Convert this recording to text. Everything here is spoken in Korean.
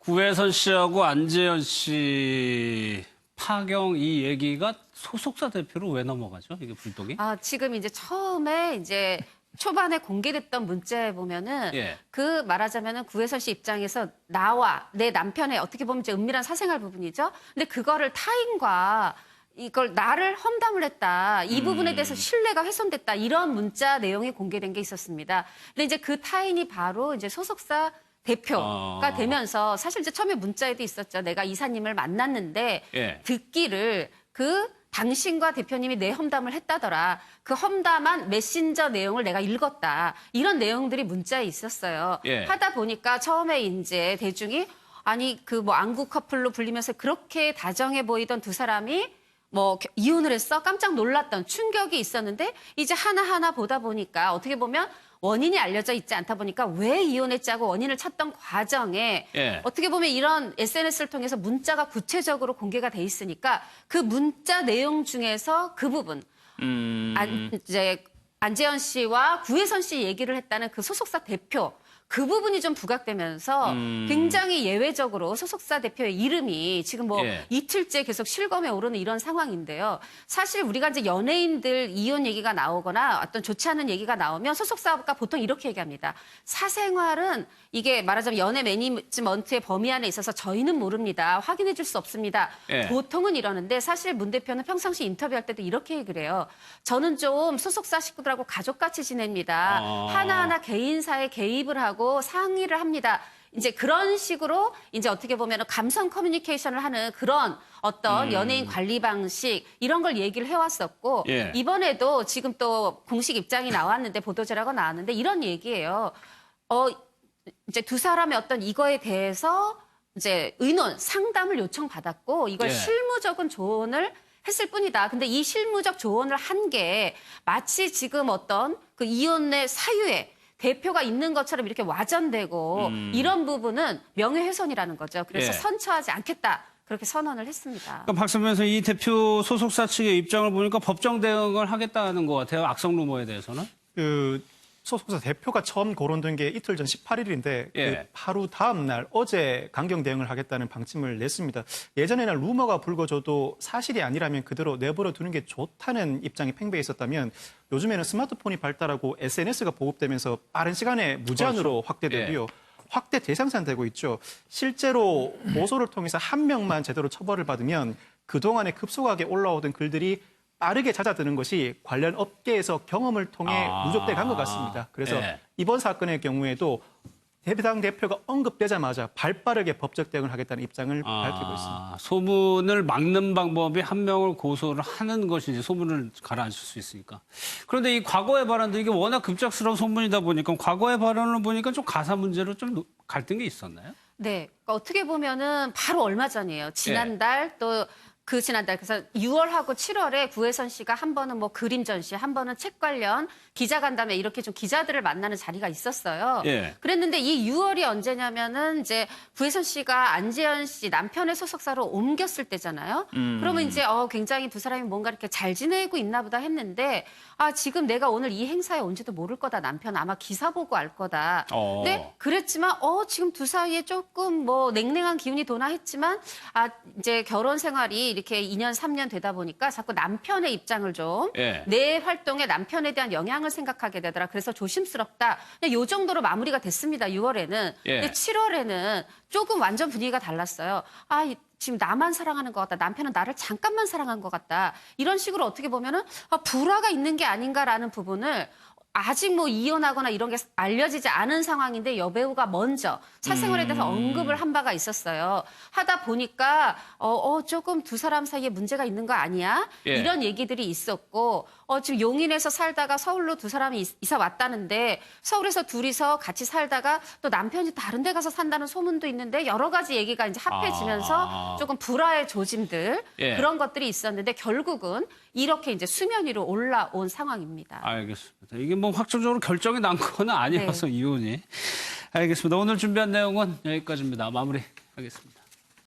구혜선 씨하고 안재현 씨 파경 이 얘기가 소속사 대표로 왜 넘어가죠? 이게 불똥이? 지금 이제 처음에 이제 초반에 공개됐던 문자에 보면은 예. 그 말하자면은 구혜선 씨 입장에서 나와 내 남편의 어떻게 보면 이제 은밀한 사생활 부분이죠. 근데 그거를 타인과 이걸 나를 험담을 했다. 이 부분에 대해서 신뢰가 훼손됐다. 이런 문자 내용이 공개된 게 있었습니다. 근데 이제 그 타인이 바로 이제 소속사 대표가 되면서 사실 이제 처음에 문자에도 있었죠. 내가 이사님을 만났는데 예. 듣기를 당신과 대표님이 내 험담을 했다더라. 그 험담한 메신저 내용을 내가 읽었다. 이런 내용들이 문자에 있었어요. 예. 하다 보니까 처음에 이제 대중이 아니 그 뭐 안구 커플로 불리면서 그렇게 다정해 보이던 두 사람이 뭐 이혼을 했어? 깜짝 놀랐던 충격이 있었는데 이제 하나하나 보다 보니까 어떻게 보면 원인이 알려져 있지 않다 보니까 왜 이혼했자고 원인을 찾던 과정에 예. 어떻게 보면 이런 SNS를 통해서 문자가 구체적으로 공개가 돼 있으니까 그 문자 내용 중에서 그 부분 이제 안재현 씨와 구혜선 씨 얘기를 했다는 그 소속사 대표 그 부분이 좀 부각되면서 굉장히 예외적으로 소속사 대표의 이름이 지금 뭐 예. 이틀째 계속 실검에 오르는 이런 상황인데요. 사실 우리가 이제 연예인들 이혼 얘기가 나오거나 어떤 좋지 않은 얘기가 나오면 소속사가 보통 이렇게 얘기합니다. 사생활은 이게 말하자면 연예 매니지먼트의 범위 안에 있어서 저희는 모릅니다. 확인해 줄 수 없습니다. 예. 보통은 이러는데 사실 문 대표는 평상시 인터뷰할 때도 이렇게 얘기를 해요. 저는 좀 소속사 식구들하고 가족같이 지냅니다. 하나하나 개인사에 개입을 하고 상의를 합니다. 이제 그런 식으로 이제 어떻게 보면 감성 커뮤니케이션을 하는 그런 어떤 연예인 관리 방식 이런 걸 얘기를 해왔었고 예. 이번에도 지금 또 공식 입장이 나왔는데 보도자료가 나왔는데 이런 얘기예요. 이제 두 사람의 어떤 이거에 대해서 이제 의논, 상담을 요청받았고 이걸 예. 실무적인 조언을 했을 뿐이다. 근데 이 실무적 조언을 한 게 마치 지금 어떤 그 이혼의 사유에 대표가 있는 것처럼 이렇게 와전되고 이런 부분은 명예훼손이라는 거죠. 그래서 예. 선처하지 않겠다. 그렇게 선언을 했습니다. 그러니까 박선변 이 대표 소속사 측의 입장을 보니까 법정 대응을 하겠다는 것 같아요. 악성 루머에 대해서는. 그 소속사 대표가 처음 거론된 게 이틀 전 18일인데 예. 그 하루 다음 날 어제 강경 대응을 하겠다는 방침을 냈습니다. 예전에는 루머가 불거져도 사실이 아니라면 그대로 내버려 두는 게 좋다는 입장이 팽배해 있었다면 요즘에는 스마트폰이 발달하고 SNS가 보급되면서 빠른 시간에 무제한으로 확대되고요. 확대 대상산되고 있죠. 실제로 고소를 통해서 한 명만 제대로 처벌을 받으면 그동안에 급속하게 올라오던 글들이 빠르게 잦아드는 것이 관련 업계에서 경험을 통해 누적돼 간 것 같습니다. 그래서 예. 이번 사건의 경우에도 해당 대표가 언급되자마자 발빠르게 법적 대응을 하겠다는 입장을 밝히고 있습니다. 소문을 막는 방법이 한 명을 고소를 하는 것이 이제 소문을 가라앉힐 수 있으니까. 그런데 이 과거의 발언도 이게 워낙 급작스러운 소문이다 보니까 과거의 발언을 보니까 좀 가사 문제로 좀 갈등이 있었나요? 네. 그러니까 어떻게 보면은 바로 얼마 전이에요. 지난달 또 그 지난달 그래서 6월하고 7월에 구혜선 씨가 한 번은 뭐 그림 전시, 한 번은 책 관련 기자간담회 이렇게 좀 기자들을 만나는 자리가 있었어요. 예. 그랬는데 이 6월이 언제냐면은 이제 구혜선 씨가 안재현 씨 남편의 소속사로 옮겼을 때잖아요. 그러면 이제 굉장히 두 사람이 뭔가 이렇게 잘 지내고 있나 보다 했는데 지금 내가 오늘 이 행사에 온지도 모를 거다. 남편 아마 기사 보고 알 거다. 근데 그랬지만 지금 두 사이에 조금 뭐 냉랭한 기운이 도나 했지만 이제 결혼 생활이 이렇게 2년, 3년 되다 보니까 자꾸 남편의 입장을 좀 내 활동에 남편에 대한 영향을 생각하게 되더라. 그래서 조심스럽다. 그냥 요 정도로 마무리가 됐습니다. 6월에는. 근데 7월에는 조금 완전 분위기가 달랐어요. 지금 나만 사랑하는 것 같다. 남편은 나를 잠깐만 사랑한 것 같다. 이런 식으로 어떻게 보면은 불화가 있는 게 아닌가라는 부분을 아직 뭐 이혼하거나 이런 게 알려지지 않은 상황인데 여배우가 먼저 사생활에 대해서 언급을 한 바가 있었어요. 하다 보니까 조금 두 사람 사이에 문제가 있는 거 아니야? 이런 얘기들이 있었고 지금 용인에서 살다가 서울로 두 사람이 이사 왔다는데 서울에서 둘이서 같이 살다가 또 남편이 다른 데 가서 산다는 소문도 있는데 여러 가지 얘기가 이제 합해지면서 조금 불화의 조짐들 그런 것들이 있었는데 결국은 이렇게 이제 수면 위로 올라온 상황입니다. 알겠습니다. 이게 뭐 확정적으로 결정이 난 건 아니어서 이혼이. 알겠습니다. 오늘 준비한 내용은 여기까지입니다. 마무리하겠습니다.